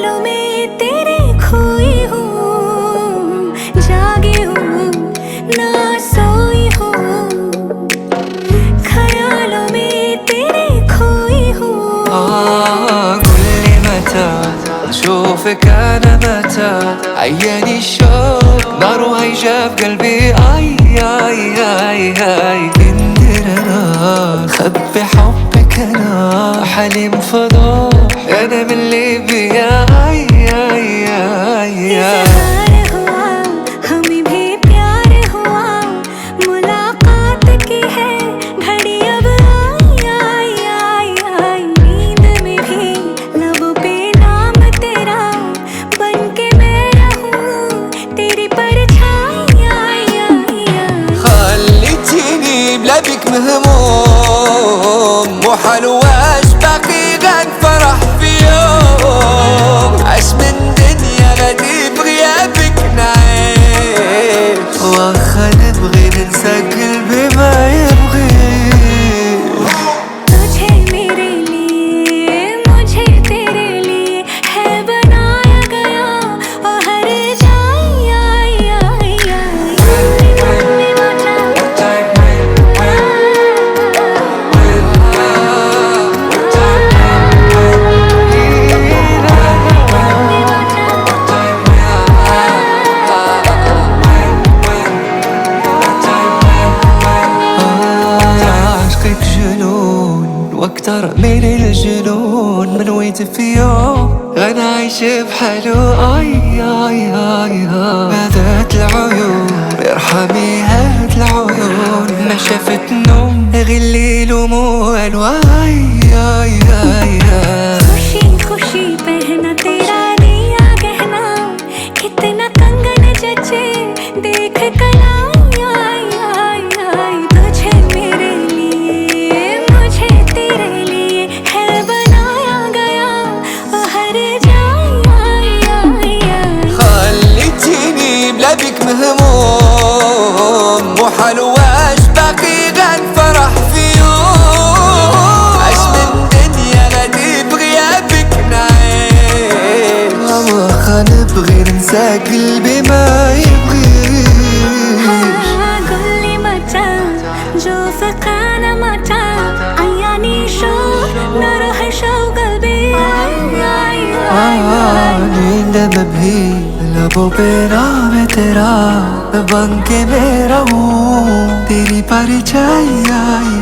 ख्यालों में तेरे खोई हूँ, जागी हूँ ना सोई हूँ, ख्यालों में तेरे खोई हूँ. قل لي متى أشوفك أنا متى عياني الشوق نار وهيجة في قلبي آي آي آي آي كندر أنا خبي حبك أنا حليم فضوح أنا من ليبيا آي آي آي آي इज़हार हुआ हमें भी प्यार हुआ, मुलाकात की है घड़ी अब आई आई आई आई. नींद में भी लबों पे नाम तेरा बनके मैं रहूं, तेरी परछाई आई आई आई. خليتيني بلا بيك مهموم وحلواش باقي غاد فرح في يوم عاش من دنيا غادي بغيابك نعيش واخا نبغي ننسى قلبي ما يبغيش तुझे मेरे लिए मुझे तेरे लिए है बनाया गया और हर जाई आई आई आई. عشقك جنون واكتر من الجنون من ويت في يوم غنعيش بحالو اي اي اي ما ذات العيون ارحمي هاد العيون ما شافت نوم غير الليل وموال واي اي اي اي खुशी खुशी पहना तेरा दिया गहना, कितना कंगन जचे देख कलाई आई आई आई. तुझे मेरे लिए मुझे तेरे लिए है बनाया गया और हर जाई आई आई आई. خليتيني بلا بيك مهموم وحلواش باقي غاد فرح في يوم عاش من دنيا غادي بغيابك نعيش واخا نبغي ننسى قلبي ما يبغيش قل لي متى जो फकाना मचा आयानी शौक नर है शौक قلبي आई आई आई. नींद में भी लबों पे नाम है तेरा मैं बन के मैं रहूं तेरी परछाई आई